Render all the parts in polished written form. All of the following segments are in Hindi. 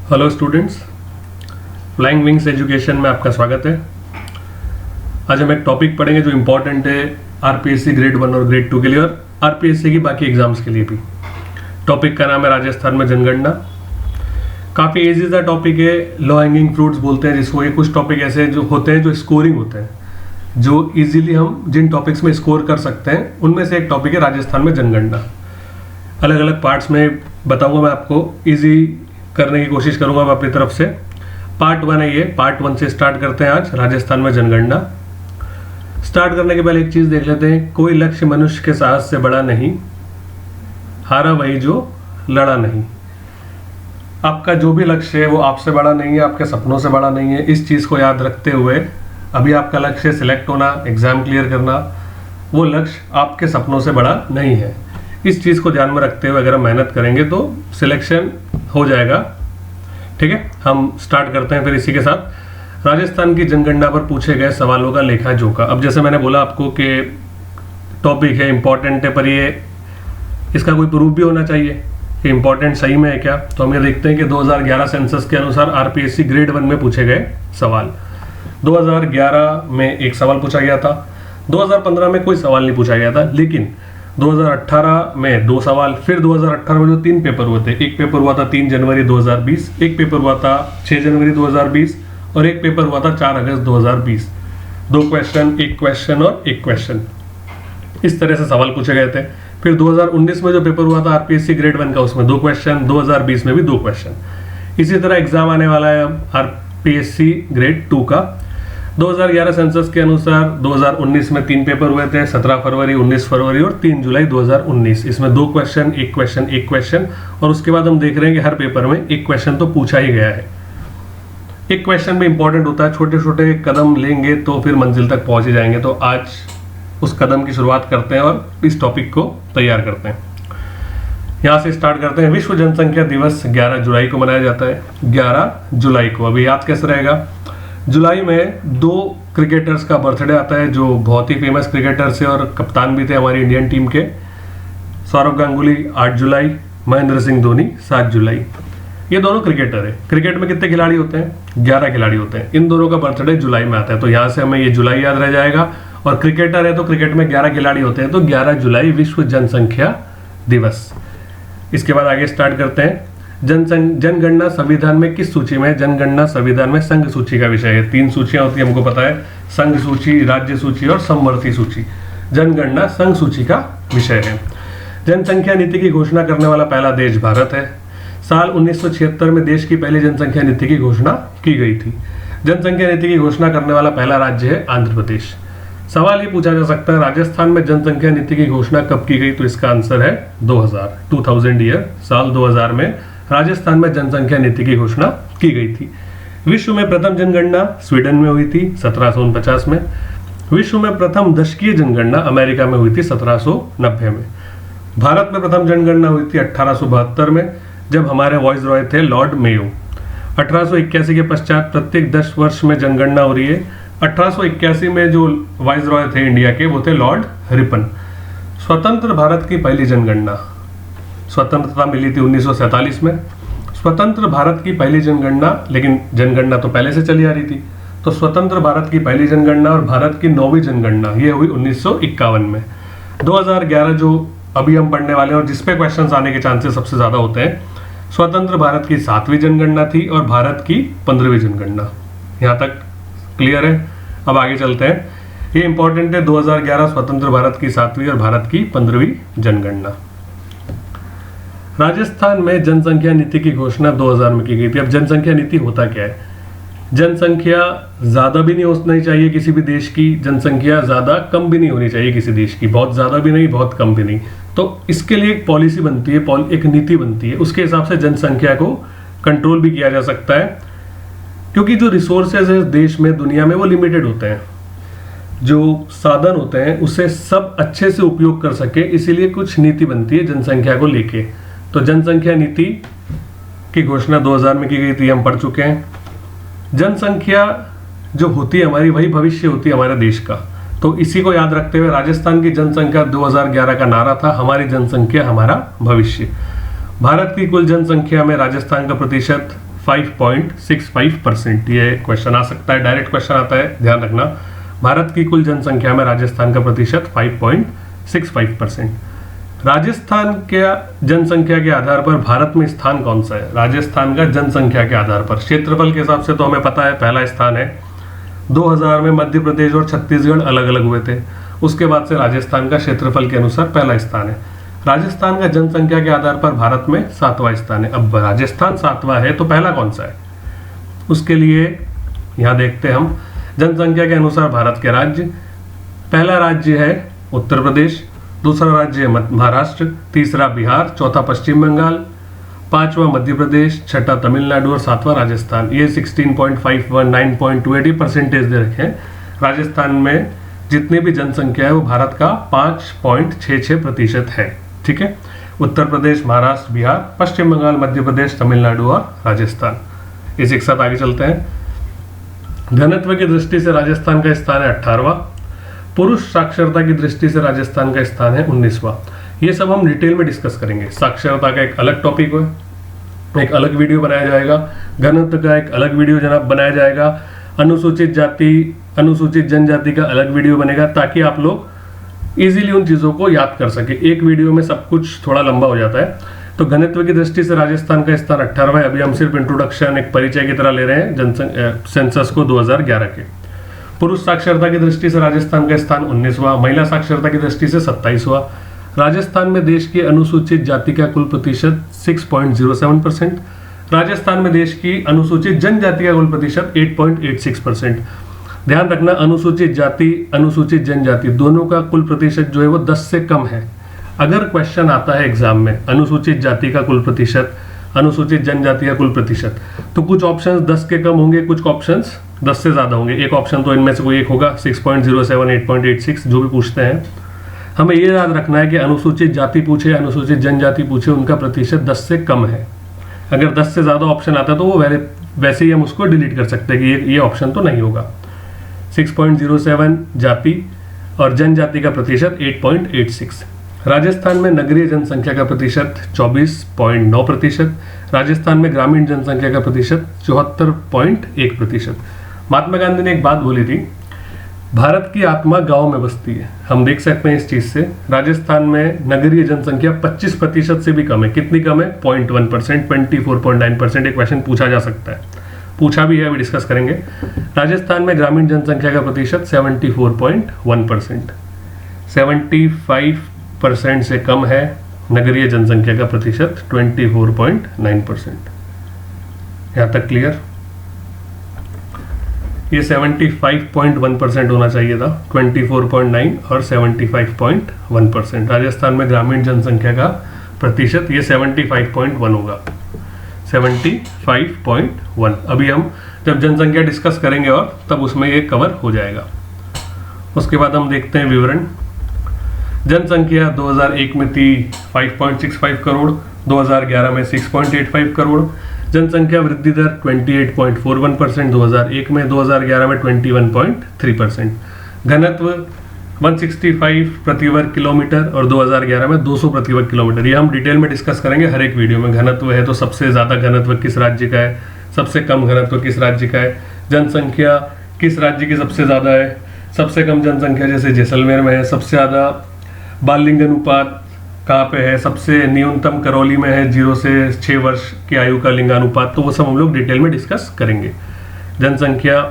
Hello students, flying wings education में आपका स्वागत है। आज हम एक टॉपिक पढ़ेंगे जो इम्पोर्टेंट है आरपीएससी ग्रेड 1 और ग्रेड 2 के लिए और आरपीएससी की बाकी एग्जाम्स के लिए भी। टॉपिक का नाम है राजस्थान में जनगणना। काफ़ी इजी सा टॉपिक है, लो हैंगिंग फ्रूट्स बोलते हैं जिसको। ये कुछ टॉपिक ऐसे जो होते हैं जो स्कोरिंग होते हैं, जो इजीली हम जिन टॉपिक्स में स्कोर कर सकते हैं उनमें से एक टॉपिक है राजस्थान में जनगणना। अलग अलग पार्ट्स में बताऊंगा, मैं आपको इजी करने की कोशिश करूंगा मैं अपनी तरफ से। पार्ट 1 है ये, पार्ट 1 से स्टार्ट करते हैं आज राजस्थान में जनगणना। स्टार्ट करने के पहले एक चीज देख लेते हैं। कोई लक्ष्य मनुष्य के साहस से बड़ा नहीं, हारा वही जो लड़ा नहीं। आपका जो भी लक्ष्य है वो आपसे बड़ा नहीं है, आपके सपनों से बड़ा नहीं है। इस चीज को याद रखते हुए अभी आपका लक्ष्य सिलेक्ट होना, एग्जाम क्लियर करना, वो लक्ष्य आपके सपनों से बड़ा नहीं है। इस चीज को ध्यान में रखते हुए अगर हम मेहनत करेंगे तो सिलेक्शन हो जाएगा। ठीक है, हम स्टार्ट करते हैं फिर इसी के साथ। राजस्थान की जनगणना पर पूछे गए सवालों का लेखा जोखा। अब जैसे मैंने बोला आपको कि टॉपिक है, इंपॉर्टेंट है, पर ये इसका कोई प्रूफ भी होना चाहिए कि इंपॉर्टेंट सही में है क्या। तो हम ये देखते हैं कि 2011 सेंसस के अनुसार आरपीएससी ग्रेड 1 में पूछे गए सवाल। 2011 में एक सवाल पूछा गया था, 2015 में कोई सवाल नहीं पूछा गया था, लेकिन 2018 में 2 सवाल, फिर 2018 में जो 3 पेपर हुए थे, एक पेपर हुआ था 3 जनवरी 2020, एक पेपर हुआ था 6 जनवरी 2020 और एक पेपर हुआ था 4 अगस्त 2020। 2 क्वेश्चन, एक क्वेश्चन और एक क्वेश्चन, इस तरह से सवाल पूछे गए थे। फिर 2019 में जो पेपर हुआ था आरपीएससी ग्रेड 1 का, उसमें 2 क्वेश्चन, 2020 में भी 2 क्वेश्चन। इसी तरह एग्जाम आने वाला है आरपीएससी ग्रेड 2 का। 2011 सेंसस के अनुसार 2019 में 3 पेपर हुए थे, 17 फरवरी, 19 फरवरी और 3 जुलाई 2019। इसमें 2 क्वेश्चन, एक क्वेश्चन, एक क्वेश्चन, और उसके बाद हम देख रहे हैं कि हर पेपर में एक क्वेश्चन तो पूछा ही गया है। एक क्वेश्चन भी इंपॉर्टेंट होता है। छोटे छोटे कदम लेंगे तो फिर मंजिल तक पहुंच ही जाएंगे। तो आज उस कदम की शुरुआत करते हैं और इस टॉपिक को तैयार करते हैं। यहाँ से स्टार्ट करते हैं। विश्व जनसंख्या दिवस 11 जुलाई को मनाया जाता है। 11 जुलाई को, अभी याद कैसे रहेगा, जुलाई में 2 क्रिकेटर्स का बर्थडे आता है जो बहुत ही फेमस क्रिकेटर्स है और कप्तान भी थे हमारी इंडियन टीम के। सौरव गांगुली 8 जुलाई, महेंद्र सिंह धोनी 7 जुलाई। ये दोनों क्रिकेटर है। क्रिकेट में कितने खिलाड़ी होते हैं? 11 खिलाड़ी होते हैं। इन दोनों का बर्थडे जुलाई में आता है, तो यहाँ से हमें ये जुलाई याद रह जाएगा। और क्रिकेटर है तो क्रिकेट में 11 खिलाड़ी होते हैं, तो 11 जुलाई विश्व जनसंख्या दिवस। इसके बाद आगे स्टार्ट करते हैं। जनगणना संविधान में किस सूची में? जनगणना संविधान में संघ सूची का विषय है। 3 सूचियां होती है, हमको पता है, संघ सूची, राज्य सूची और समवर्ती सूची। जनगणना संघ सूची का विषय है। जनसंख्या नीति की घोषणा करने वाला पहला देश भारत है। साल 1976 में देश की पहली जनसंख्या नीति की घोषणा की गई थी। जनसंख्या नीति की घोषणा करने वाला पहला राज्य है आंध्र प्रदेश। सवाल ये पूछा जा सकता है, राजस्थान में जनसंख्या नीति की घोषणा कब की गई? तो इसका आंसर है 2000 ईयर, साल 2000 में राजस्थान में जनसंख्या नीति की घोषणा की गई थी। विश्व में प्रथम जनगणना स्वीडन में हुई थी 1749 में। विश्व में प्रथम दशकीय जनगणना अमेरिका में हुई थी 1790 में। भारत में प्रथम जनगणना हुई थी 1872 में, जब हमारे वॉइस रॉय थे लॉर्ड मेयो। 1881 के पश्चात प्रत्येक 10 वर्ष में जनगणना हो रही है। 1881 में जो वॉइस रॉय थे इंडिया के, वो थे लॉर्ड रिपन। स्वतंत्र भारत की पहली जनगणना, स्वतंत्रता मिली थी 1947 में। स्वतंत्र भारत की पहली जनगणना, लेकिन जनगणना तो पहले से चली आ रही थी, तो स्वतंत्र भारत की पहली जनगणना और भारत की 9वीं जनगणना ये हुई 1951 में। 2011 जो अभी हम पढ़ने वाले हैं और जिसपे क्वेश्चंस आने के चांसेस सबसे ज्यादा होते हैं, स्वतंत्र भारत की 7वीं जनगणना थी और भारत की 15वीं जनगणना। यहाँ तक क्लियर है? अब आगे चलते हैं। ये इंपॉर्टेंट है, 2011 स्वतंत्र भारत की 7वीं और भारत की 15वीं जनगणना। राजस्थान में जनसंख्या नीति की घोषणा 2000 में की गई थी। अब जनसंख्या नीति होता क्या है? जनसंख्या ज्यादा भी नहीं होनी चाहिए किसी भी देश की, जनसंख्या ज्यादा कम भी नहीं होनी चाहिए किसी देश की, बहुत ज्यादा भी नहीं, बहुत कम भी नहीं। तो इसके लिए एक पॉलिसी बनती है, एक नीति बनती है, उसके हिसाब से जनसंख्या को कंट्रोल भी किया जा सकता है। क्योंकि जो रिसोर्सेज है देश में, दुनिया में, वो लिमिटेड होते हैं। जो साधन होते हैं उससे सब अच्छे से उपयोग कर सके, इसीलिए कुछ नीति बनती है जनसंख्या को लेके। तो जनसंख्या नीति की घोषणा 2000 में की गई थी, हम पढ़ चुके हैं। जनसंख्या जो होती है हमारी, वही भविष्य होती है हमारे देश का। तो इसी को याद रखते हुए राजस्थान की जनसंख्या 2011 का नारा था, हमारी जनसंख्या हमारा भविष्य। भारत की कुल जनसंख्या में राजस्थान का प्रतिशत 5.65%। ये क्वेश्चन आ सकता है, डायरेक्ट क्वेश्चन आता है, ध्यान रखना। भारत की कुल जनसंख्या में राजस्थान का प्रतिशत 5.65%। राजस्थान के जनसंख्या के आधार पर भारत में स्थान कौन सा है? राजस्थान का जनसंख्या के आधार पर, क्षेत्रफल के हिसाब से तो हमें पता है पहला स्थान है। 2000 में मध्य प्रदेश और छत्तीसगढ़ अलग अलग हुए थे, उसके बाद से राजस्थान का क्षेत्रफल के अनुसार पहला स्थान है। राजस्थान का जनसंख्या के आधार पर भारत में 7वां स्थान है। अब राजस्थान 7वां है तो पहला कौन सा है? उसके लिए यहाँ देखते हैं हम जनसंख्या के अनुसार भारत के राज्य। पहला राज्य है उत्तर प्रदेश, दूसरा राज्य है महाराष्ट्र, तीसरा बिहार, चौथा पश्चिम बंगाल, पांचवा मध्य प्रदेश, छठा तमिलनाडु और सातवां राजस्थान। ये 16.51, 9.28 परसेंटेज दे रखे हैं। राजस्थान में जितनी भी जनसंख्या है वो भारत का 5.66% है। ठीक है, उत्तर प्रदेश, महाराष्ट्र, बिहार, पश्चिम बंगाल, मध्य प्रदेश, तमिलनाडु और राजस्थान। इसी के साथ आगे चलते हैं। घनत्व की दृष्टि से राजस्थान का स्थान है 18वां। पुरुष साक्षरता की दृष्टि से राजस्थान का स्थान है 19वां। ये सब हम डिटेल में डिस्कस करेंगे। साक्षरता का एक अलग टॉपिक है, एक अलग वीडियो बनाया जाएगा। घनत्व का एक अलग वीडियो जनाब बनाया जाएगा। अनुसूचित जाति, अनुसूचित जनजाति का अलग वीडियो बनेगा, ताकि आप लोग इजीली उन चीज़ों को याद कर सके। एक वीडियो में सब कुछ थोड़ा लंबा हो जाता है। तो घनत्व की दृष्टि से राजस्थान का स्थान 18वां है। अभी हम सिर्फ इंट्रोडक्शन, एक परिचय की तरह ले रहे हैं सेंसस को 2011 के। पुरुष साक्षरता की दृष्टि से राजस्थान का स्थान 19वां, महिला साक्षरता की दृष्टि से 27वां। राजस्थान में देश की अनुसूचित जाति का कुल प्रतिशत 6.07%। राजस्थान में देश की अनुसूचित जनजाति का कुल प्रतिशत 8.86%। ध्यान रखना, अनुसूचित जाति, अनुसूचित जनजाति दोनों का कुल प्रतिशत जो है वो 10 से कम है। अगर क्वेश्चन आता है एग्जाम में अनुसूचित जाति का कुल प्रतिशत, अनुसूचित जनजाति का कुल प्रतिशत, तो कुछ ऑप्शंस 10 के कम होंगे, कुछ ऑप्शंस 10 से ज्यादा होंगे। एक ऑप्शन तो इनमें से कोई एक होगा, 6.07, 8.86 जो भी पूछते हैं। हमें ये याद रखना है कि अनुसूचित जाति पूछे, अनुसूचित जनजाति पूछे, उनका प्रतिशत 10 से कम है। अगर 10 से ज्यादा ऑप्शन आता है तो वो वैसे ही हम उसको डिलीट कर सकते हैं कि ये ऑप्शन तो नहीं होगा। 6.07 जाति और जनजाति का प्रतिशत 8.86। राजस्थान में नगरीय जनसंख्या का प्रतिशत 24.9%। राजस्थान में ग्रामीण जनसंख्या का प्रतिशत 74.1%। महात्मा गांधी ने एक बात बोली थी, भारत की आत्मा गांव में बसती है। हम देख सकते हैं इस चीज से। राजस्थान में नगरीय जनसंख्या 25% से भी कम है। कितनी कम है? 0.1%, 24.9%। एक क्वेश्चन पूछा जा सकता है, पूछा भी है, अभी डिस्कस करेंगे। राजस्थान में ग्रामीण जनसंख्या का प्रतिशत 74.1%। 75% से कम है नगरीय जनसंख्या का प्रतिशत 24.9%। यहां तक क्लियर? ये 75.1% होना चाहिए था, 24.9 और 75.1%। राजस्थान में ग्रामीण जनसंख्या का प्रतिशत ये 75.1 होगा, 75.1। अभी हम जब जनसंख्या डिस्कस करेंगे और तब उसमें ये कवर हो जाएगा। उसके बाद हम देखते हैं विवरण। जनसंख्या 2001 में थी 5.65 करोड़, 2011 में 6.85 करोड़। जनसंख्या वृद्धि दर 28.41% 2001 में, 2011 में 21.3%। घनत्व 165 प्रति वर्ग किलोमीटर और 2011 में 200 प्रति वर्ग किलोमीटर। ये हम डिटेल में डिस्कस करेंगे हर एक वीडियो में। घनत्व है तो सबसे ज़्यादा घनत्व किस राज्य का है, सबसे कम घनत्व किस राज्य का है, जनसंख्या किस राज्य की सबसे ज़्यादा है, सबसे कम जनसंख्या जैसे जैसलमेर में है, सबसे ज़्यादा बाल लिंग अनुपात कहाँ पे है, सबसे न्यूनतम करौली में है 0 से 6 वर्ष की आयु का लिंगानुपात। तो वो सब हम लोग डिटेल में डिस्कस करेंगे। जनसंख्या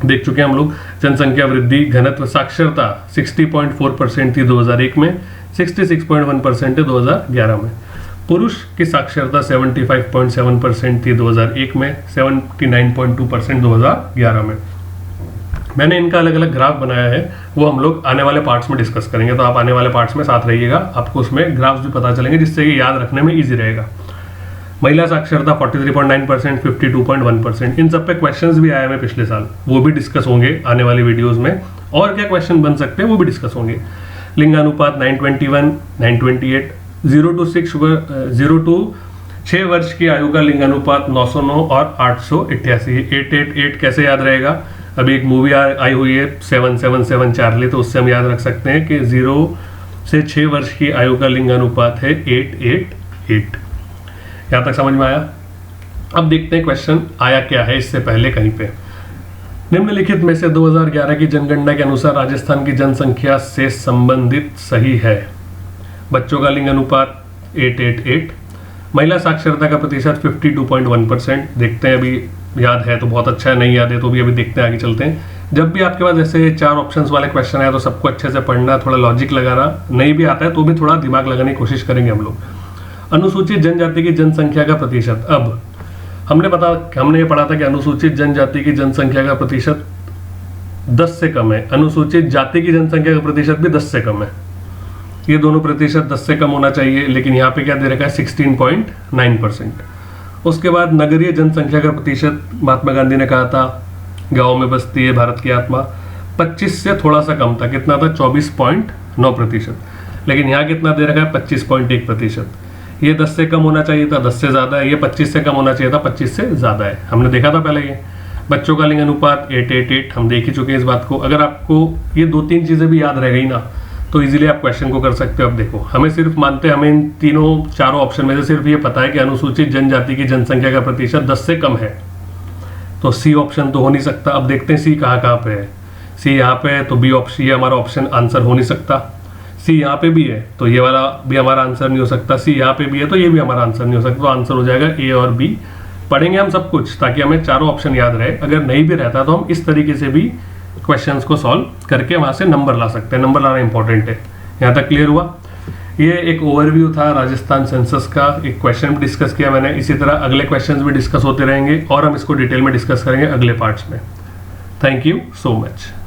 देख चुके हैं हम लोग। जनसंख्या वृद्धि, घनत्व, साक्षरता 60.4% थी 2001 में, 66.1% है 2011 में। पुरुष की साक्षरता 75.7% थी 2001 में, 79.2% 2011 में। मैंने इनका अलग अलग ग्राफ बनाया है, वो हम लोग आने वाले पार्ट्स में डिस्कस करेंगे। तो आप आने वाले पार्ट्स में साथ रहिएगा, आपको उसमें ग्राफ्स भी पता चलेंगे, जिससे ये याद रखने में इजी रहेगा। महिला साक्षरता 43.9%, 52.1%। इन सब पे क्वेश्चंस भी आए हैं पिछले साल, वो भी डिस्कस होंगे आने वाली वीडियोस में। और क्या क्वेश्चन बन सकते हैं वो भी डिस्कस होंगे। लिंगानुपात 921, 928, 0 to 6 वर्ष की आयु का लिंगानुपात 909 और 888। 888 कैसे याद रहेगा? अभी एक मूवी आई हुई है 777 चार्ली, तो उससे हम याद रख सकते हैं कि 0 से 6 वर्ष की आयु का लिंगानुपात है 888। यहाँ तक समझ में आया? अब देखते हैं क्वेश्चन आया क्या है इससे पहले कहीं पे। निम्नलिखित में से 2011 की जनगणना के अनुसार राजस्थान की जनसंख्या से संबंधित सही है। बच्चों का लिंग अनुपात 888, महिला साक्षरता का प्रतिशत 52.1%। देखते हैं, अभी याद है तो बहुत अच्छा है, नहीं याद है तो भी अभी देखते हैं, आगे चलते हैं। जब भी आपके पास ऐसे 4 ऑप्शंस वाले क्वेश्चन आए तो सबको अच्छे से पढ़ना, थोड़ा लॉजिक लगाना, नहीं भी आता है तो भी थोड़ा दिमाग लगाने की कोशिश करेंगे हम लोग। अनुसूचित जनजाति की जनसंख्या का प्रतिशत। अब हमने ये पढ़ा था कि अनुसूचित जनजाति की जनसंख्या का प्रतिशत 10 से कम है, अनुसूचित जाति की जनसंख्या का प्रतिशत भी 10 से कम है। ये दोनों प्रतिशत 10 से कम होना चाहिए, लेकिन यहाँ पे क्या दे रखा है 16.9%। उसके बाद नगरीय जनसंख्या का प्रतिशत, महात्मा गांधी ने कहा था गाँव में बसती है भारत की आत्मा, 25 से थोड़ा सा कम था, कितना था 24.9%, लेकिन यहाँ कितना दे रखा है 25.1%। ये 10 से कम होना चाहिए था, 10 से ज़्यादा है। ये 25 से कम होना चाहिए था, 25 से ज़्यादा है। हमने देखा था पहले ये। बच्चों का लिंग अनुपात 888, हम देख ही चुके हैं इस बात को। अगर आपको ये 2-3 चीज़ें भी याद रह गई ना तो इजीली आप क्वेश्चन को कर सकते हो। अब देखो, हमें सिर्फ हमें इन चारों ऑप्शन में से सिर्फ ये पता है कि अनुसूचित जनजाति की जनसंख्या का प्रतिशत 10 से कम है, तो सी ऑप्शन तो हो नहीं सकता। अब देखते हैं सी कहाँ पे है। सी यहाँ पे है तो बी ऑप्शन, ये हमारा ऑप्शन आंसर हो नहीं सकता। सी यहाँ पे भी है तो ये वाला भी हमारा आंसर नहीं हो सकता। सी यहाँ पे भी है तो ये भी हमारा आंसर नहीं हो सकता। तो आंसर हो जाएगा ए और बी। पढ़ेंगे हम सब कुछ ताकि हमें चारों ऑप्शन याद रहे। अगर नहीं भी रहता तो हम इस तरीके से भी क्वेश्चंस को सॉल्व करके वहां से नंबर ला सकते हैं। नंबर लाना इंपॉर्टेंट है। यहाँ तक क्लियर हुआ? ये एक ओवरव्यू था राजस्थान सेंसस का। एक क्वेश्चन भी डिस्कस किया मैंने। इसी तरह अगले क्वेश्चंस भी डिस्कस होते रहेंगे और हम इसको डिटेल में डिस्कस करेंगे अगले पार्ट्स में। Thank you so much.